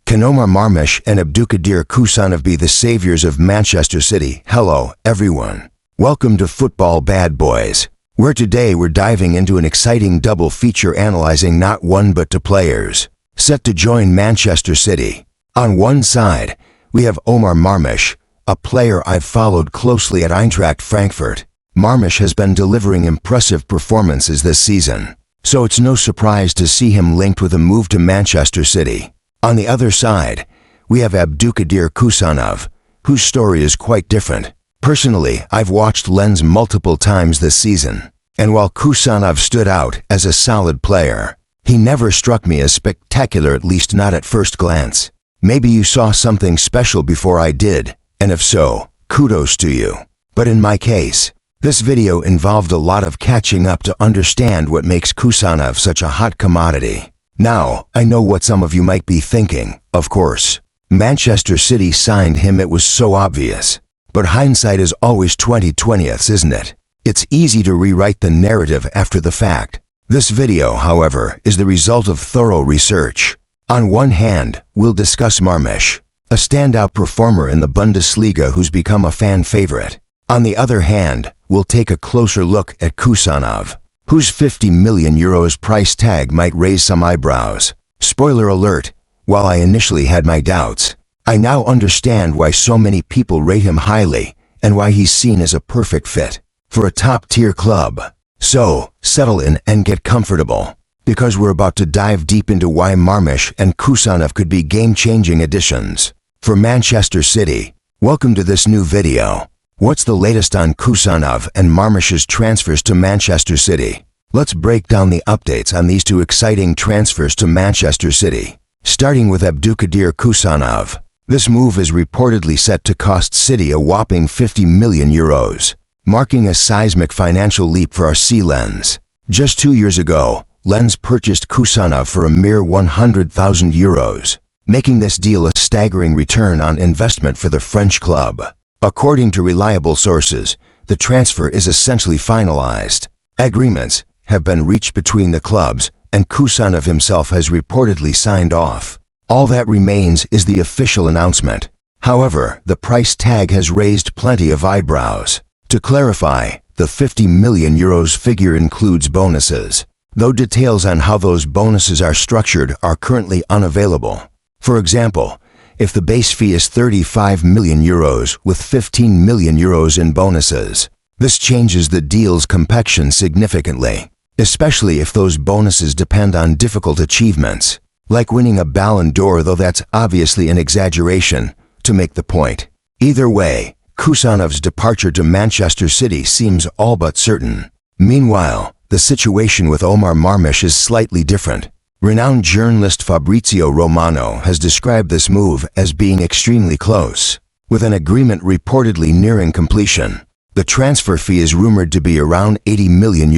Can Will Marmoush and Khusanov be the saviors of Manchester City? Hello, everyone. Welcome to Football Bad Boys, where today we're diving into an exciting double feature analyzing not one but two players set to join Manchester City. On one side, we have Will Marmoush, a player I've followed closely at Eintracht Frankfurt. Marmoush has been delivering impressive performances this season, so it's no surprise to see him linked with a move to Manchester City. On the other side, we have Khusanov, whose story is quite different. Personally, I've watched Lens multiple times this season, and while Khusanov stood out as a solid player, he never struck me as spectacular, at least not at first glance. Maybe you saw something special before I did, and if so, kudos to you. But in my case, this video involved a lot of catching up to understand what makes Khusanov such a hot commodity. Now, I know what some of you might be thinking. Of course, Manchester City signed him, it was so obvious. But hindsight is always 20/20, isn't it? It's easy to rewrite the narrative after the fact. This video, however, is the result of thorough research. On one hand, we'll discuss Marmoush, a standout performer in the Bundesliga who's become a fan favorite. On the other hand, we'll take a closer look at Khusanov, whose €50 million price tag might raise some eyebrows. Spoiler alert, while I initially had my doubts, I now understand why so many people rate him highly and why he's seen as a perfect fit for a top-tier club. So, settle in and get comfortable, because we're about to dive deep into why Marmoush and Khusanov could be game-changing additions for Manchester City. Welcome to this new video. What's the latest on Khusanov and Marmoush's transfers to Manchester City? Let's break down the updates on these two exciting transfers to Manchester City. Starting with Khusanov. This move is reportedly set to cost City a whopping €50 million, marking a seismic financial leap for our Lens. Just 2 years ago, Lens purchased Khusanov for a mere €100,000, making this deal a staggering return on investment for the French club. According to reliable sources, the transfer is essentially finalized. Agreements have been reached between the clubs, and Khusanov himself has reportedly signed off. All that remains is the official announcement. However, the price tag has raised plenty of eyebrows. To clarify, the €50 million figure includes bonuses, though details on how those bonuses are structured are currently unavailable. For example, if the base fee is €35 million with €15 million in bonuses, this changes the deal's complexion significantly, especially if those bonuses depend on difficult achievements, like winning a Ballon d'Or, though that's obviously an exaggeration to make the point. Either way, Khusanov's departure to Manchester City seems all but certain. Meanwhile, the situation with Will Marmoush is slightly different. Renowned journalist Fabrizio Romano has described this move as being extremely close, with an agreement reportedly nearing completion. The transfer fee is rumored to be around €80 million,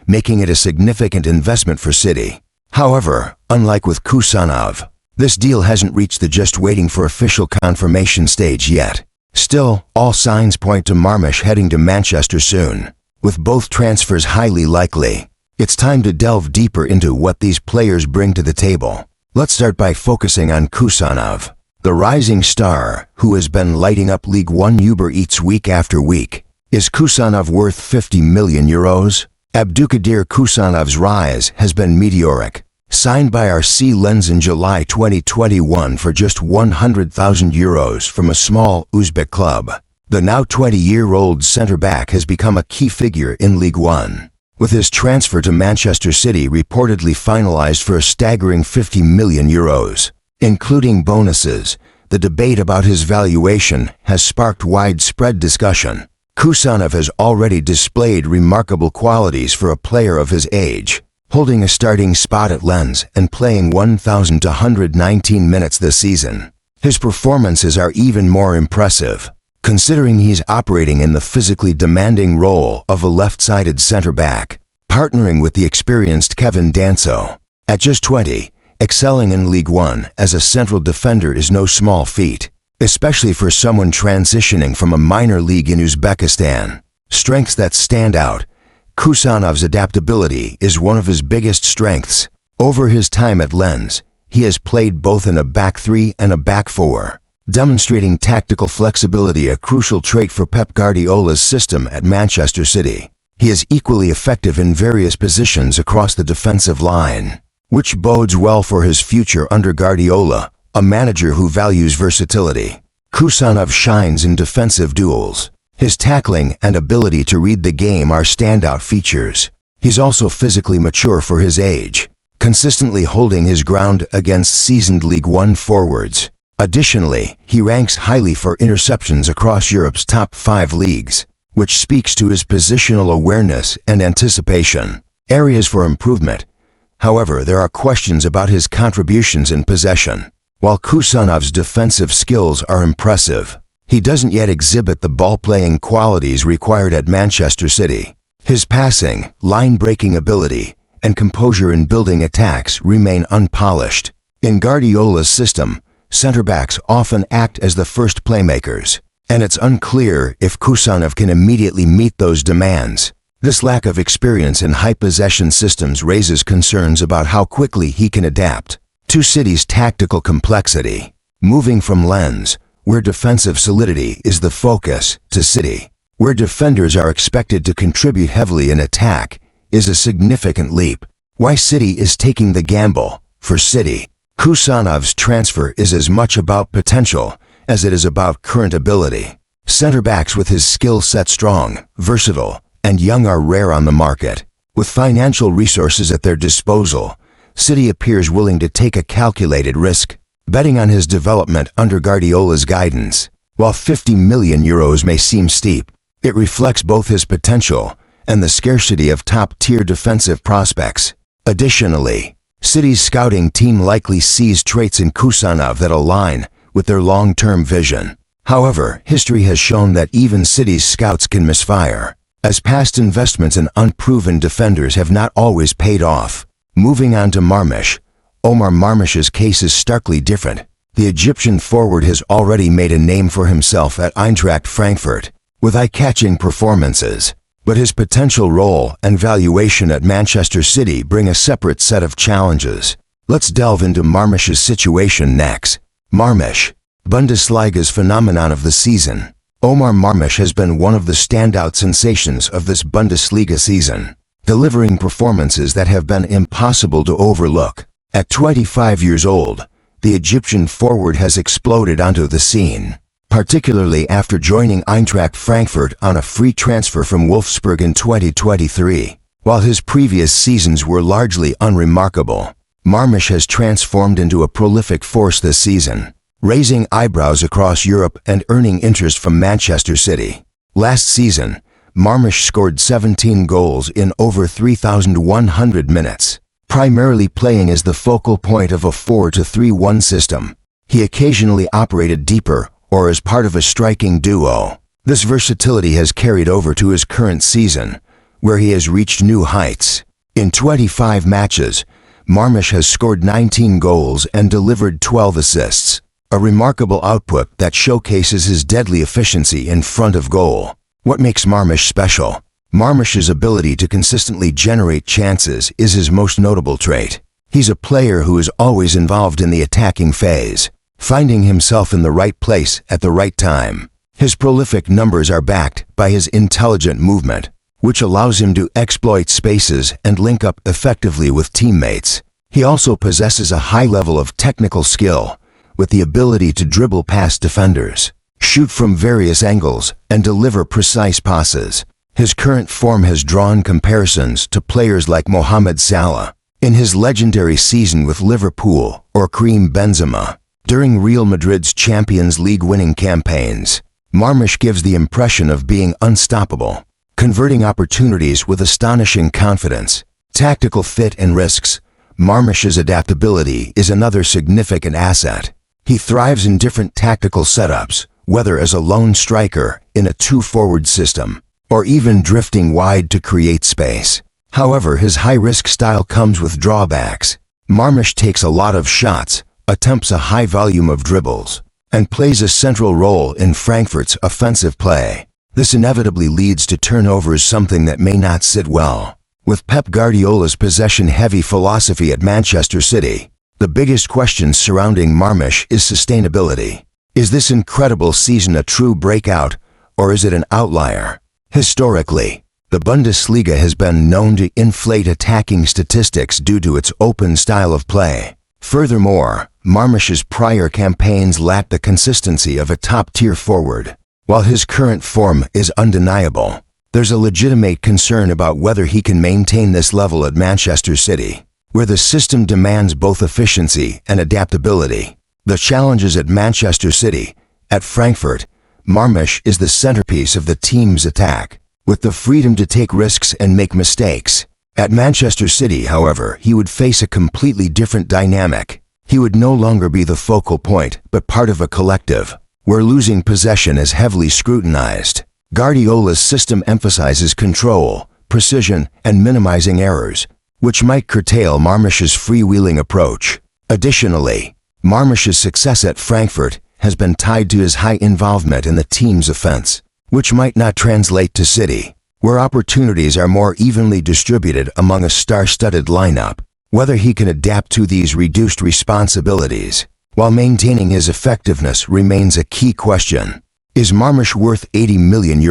making it a significant investment for City. However, unlike with Khusanov, this deal hasn't reached the just waiting for official confirmation stage yet. Still, all signs point to Marmoush heading to Manchester soon, with both transfers highly likely. It's time to delve deeper into what these players bring to the table. Let's start by focusing on Khusanov, the rising star who has been lighting up League One Uber Eats week after week. Is Khusanov worth €50 million? Khusanov's rise has been meteoric. Signed by our Lens in July 2021 for just €100,000 from a small Uzbek club, the now 20-year-old centre-back has become a key figure in League One, with his transfer to Manchester City reportedly finalized for a staggering €50 million. Including bonuses, the debate about his valuation has sparked widespread discussion. Khusanov has already displayed remarkable qualities for a player of his age, holding a starting spot at Lens and playing 1,219 minutes this season. His performances are even more impressive, considering he's operating in the physically demanding role of a left-sided centre-back, partnering with the experienced Kevin Danso. At just 20, excelling in League One as a central defender is no small feat, especially for someone transitioning from a minor league in Uzbekistan. Strengths that stand out: Khusanov's adaptability is one of his biggest strengths. Over his time at Lens, he has played both in a back three and a back four, demonstrating tactical flexibility, a crucial trait for Pep Guardiola's system at Manchester City. He is equally effective in various positions across the defensive line, which bodes well for his future under Guardiola, a manager who values versatility. Khusanov shines in defensive duels. His tackling and ability to read the game are standout features. He's also physically mature for his age, consistently holding his ground against seasoned League One forwards. Additionally, he ranks highly for interceptions across Europe's top 5 leagues, which speaks to his positional awareness and anticipation. Areas for improvement. However, there are questions about his contributions in possession. While Khusanov's defensive skills are impressive, he doesn't yet exhibit the ball-playing qualities required at Manchester City. His passing, line-breaking ability, and composure in building attacks remain unpolished. In Guardiola's system, center-backs often act as the first playmakers, and it's unclear if Khusanov can immediately meet those demands. This lack of experience in high-possession systems raises concerns about how quickly he can adapt to City's tactical complexity. Moving from Lens, where defensive solidity is the focus, to City, where defenders are expected to contribute heavily in attack, is a significant leap. Why City is taking the gamble? For City, Khusanov's transfer is as much about potential as it is about current ability. Center-backs with his skill set strong, versatile, and young are rare on the market. With financial resources at their disposal, City appears willing to take a calculated risk, betting on his development under Guardiola's guidance. While €50 million may seem steep, it reflects both his potential and the scarcity of top-tier defensive prospects. Additionally, City's scouting team likely sees traits in Khusanov that align with their long-term vision. However, history has shown that even City's scouts can misfire, as past investments in unproven defenders have not always paid off. Moving on to Marmoush. Omar Marmoush's case is starkly different. The Egyptian forward has already made a name for himself at Eintracht Frankfurt, with eye-catching performances. But his potential role and valuation at Manchester City bring a separate set of challenges. Let's delve into Marmoush's situation next. Marmoush, Bundesliga's phenomenon of the season. Omar Marmoush has been one of the standout sensations of this Bundesliga season, delivering performances that have been impossible to overlook. At 25 years old, the Egyptian forward has exploded onto the scene, particularly after joining Eintracht Frankfurt on a free transfer from Wolfsburg in 2023. While his previous seasons were largely unremarkable, Marmoush has transformed into a prolific force this season, raising eyebrows across Europe and earning interest from Manchester City. Last season, Marmoush scored 17 goals in over 3,100 minutes, primarily playing as the focal point of a 4-3-1 system. He occasionally operated deeper or as part of a striking duo. This versatility has carried over to his current season, where he has reached new heights. In 25 matches, Marmoush has scored 19 goals and delivered 12 assists, a remarkable output that showcases his deadly efficiency in front of goal. What makes Marmoush special? Marmoush's ability to consistently generate chances is his most notable trait. He's a player who is always involved in the attacking phase, finding himself in the right place at the right time. His prolific numbers are backed by his intelligent movement, which allows him to exploit spaces and link up effectively with teammates. He also possesses a high level of technical skill, with the ability to dribble past defenders, shoot from various angles, and deliver precise passes. His current form has drawn comparisons to players like Mohamed Salah in his legendary season with Liverpool or Karim Benzema during Real Madrid's Champions League winning campaigns. Marmoush gives the impression of being unstoppable, converting opportunities with astonishing confidence. Tactical fit and risks. Marmoush's adaptability is another significant asset. He thrives in different tactical setups, whether as a lone striker in a two-forward system, or even drifting wide to create space. However, his high-risk style comes with drawbacks. Marmoush takes a lot of shots, attempts a high volume of dribbles, and plays a central role in Frankfurt's offensive play. This inevitably leads to turnovers, something that may not sit well with Pep Guardiola's possession-heavy philosophy at Manchester City. The biggest question surrounding Marmoush is sustainability. Is this incredible season a true breakout, or is it an outlier? Historically, the Bundesliga has been known to inflate attacking statistics due to its open style of play. Furthermore, Marmoush's prior campaigns lacked the consistency of a top-tier forward. While his current form is undeniable, there's a legitimate concern about whether he can maintain this level at Manchester City, where the system demands both efficiency and adaptability. The challenges at Manchester City. At Frankfurt, Marmoush is the centerpiece of the team's attack, with the freedom to take risks and make mistakes. At Manchester City, however, he would face a completely different dynamic. He would no longer be the focal point, but part of a collective, where losing possession is heavily scrutinized. Guardiola's system emphasizes control, precision, and minimizing errors, which might curtail Marmoush's freewheeling approach. Additionally, Marmoush's success at Frankfurt has been tied to his high involvement in the team's offense, which might not translate to City, where opportunities are more evenly distributed among a star-studded lineup. Whether he can adapt to these reduced responsibilities while maintaining his effectiveness remains a key question. Is Marmoush worth €80 million,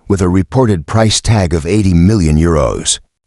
with a reported price tag of €80 million?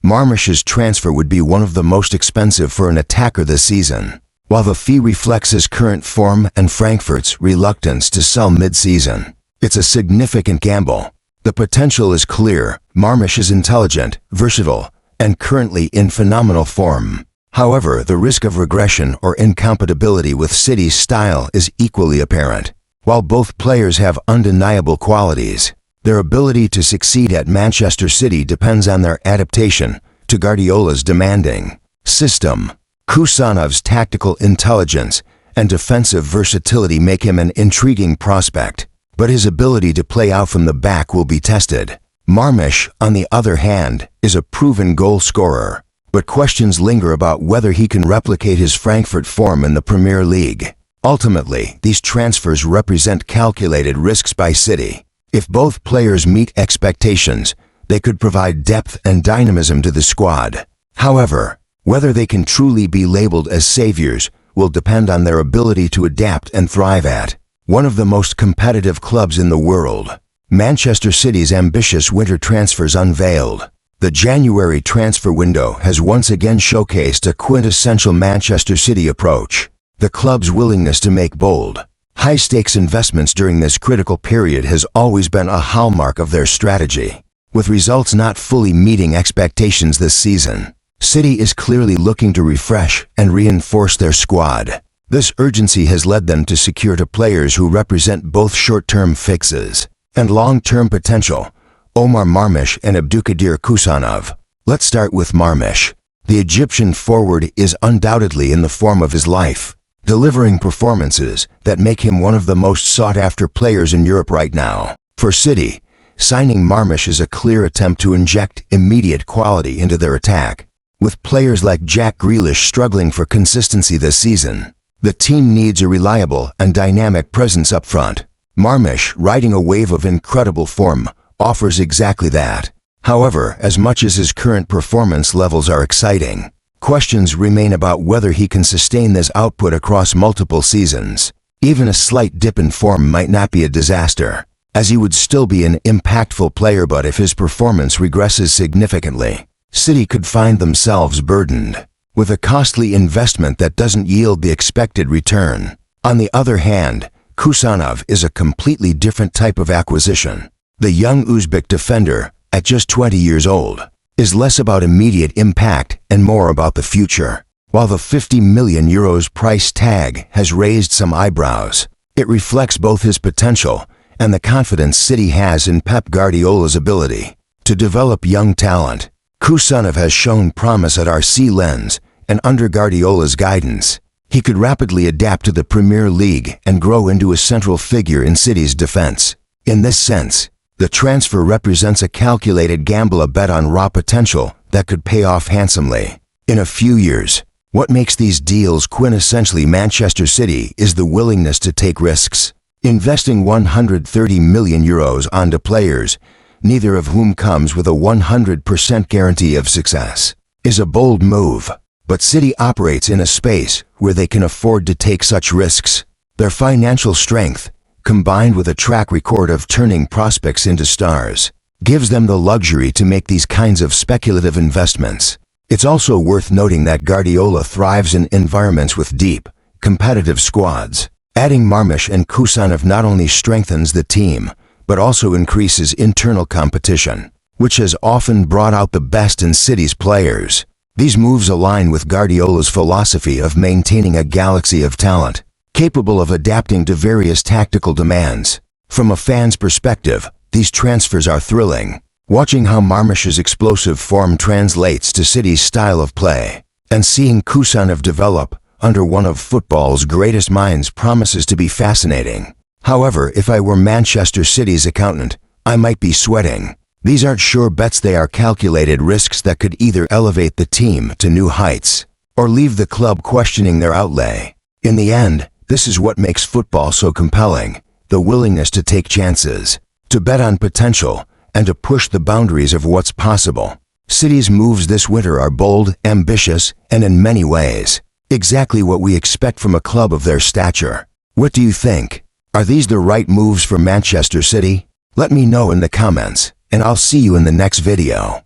Marmoush's transfer would be one of the most expensive for an attacker this season. While the fee reflects his current form and Frankfurt's reluctance to sell mid-season, it's a significant gamble. The potential is clear. Marmoush is intelligent, versatile, and currently in phenomenal form. However, the risk of regression or incompatibility with City's style is equally apparent. While both players have undeniable qualities, their ability to succeed at Manchester City depends on their adaptation to Guardiola's demanding system. Khusanov's tactical intelligence and defensive versatility make him an intriguing prospect, but his ability to play out from the back will be tested. Marmoush, on the other hand, is a proven goal scorer, but questions linger about whether he can replicate his Frankfurt form in the Premier League. Ultimately, these transfers represent calculated risks by City. If both players meet expectations, they could provide depth and dynamism to the squad. However, whether they can truly be labeled as saviors will depend on their ability to adapt and thrive at one of the most competitive clubs in the world. Manchester City's ambitious winter transfers unveiled. The January transfer window has once again showcased a quintessential Manchester City approach. The club's willingness to make bold, high-stakes investments during this critical period has always been a hallmark of their strategy. With results not fully meeting expectations this season, City is clearly looking to refresh and reinforce their squad. This urgency has led them to secure players who represent both short-term fixes and long-term potential: Will Marmoush and Khusanov. Let's start with Marmoush. The Egyptian forward is undoubtedly in the form of his life, delivering performances that make him one of the most sought-after players in Europe right now. For City, signing Marmoush is a clear attempt to inject immediate quality into their attack. With players like Jack Grealish struggling for consistency this season, the team needs a reliable and dynamic presence up front. Marmoush, riding a wave of incredible form, offers exactly that. However, as much as his current performance levels are exciting, questions remain about whether he can sustain this output across multiple seasons. Even a slight dip in form might not be a disaster, as he would still be an impactful player, but if his performance regresses significantly, City could find themselves burdened with a costly investment that doesn't yield the expected return. On the other hand, Khusanov is a completely different type of acquisition. The young Uzbek defender, at just 20 years old, is less about immediate impact and more about the future. While the €50 million price tag has raised some eyebrows, it reflects both his potential and the confidence City has in Pep Guardiola's ability to develop young talent. Khusanov has shown promise at RC Lens, and under Guardiola's guidance, he could rapidly adapt to the Premier League and grow into a central figure in City's defense. In this sense, the transfer represents a calculated gamble, a bet on raw potential that could pay off handsomely in a few years. What makes these deals quintessentially Manchester City is the willingness to take risks. Investing €130 million onto players, neither of whom comes with a 100% guarantee of success, is a bold move. But City operates in a space where they can afford to take such risks. Their financial strength, combined with a track record of turning prospects into stars, gives them the luxury to make these kinds of speculative investments. It's also worth noting that Guardiola thrives in environments with deep, competitive squads. Adding Marmoush and Khusanov not only strengthens the team, but also increases internal competition, which has often brought out the best in City's players. These moves align with Guardiola's philosophy of maintaining a galaxy of talent, capable of adapting to various tactical demands. From a fan's perspective, these transfers are thrilling. Watching how Marmoush's explosive form translates to City's style of play, and seeing Khusanov develop under one of football's greatest minds promises to be fascinating. However, if I were Manchester City's accountant, I might be sweating. These aren't sure bets, they are calculated risks that could either elevate the team to new heights or leave the club questioning their outlay. In the end, this is what makes football so compelling: the willingness to take chances, to bet on potential, and to push the boundaries of what's possible. City's moves this winter are bold, ambitious, and in many ways, exactly what we expect from a club of their stature. What do you think? Are these the right moves for Manchester City? Let me know in the comments, and I'll see you in the next video.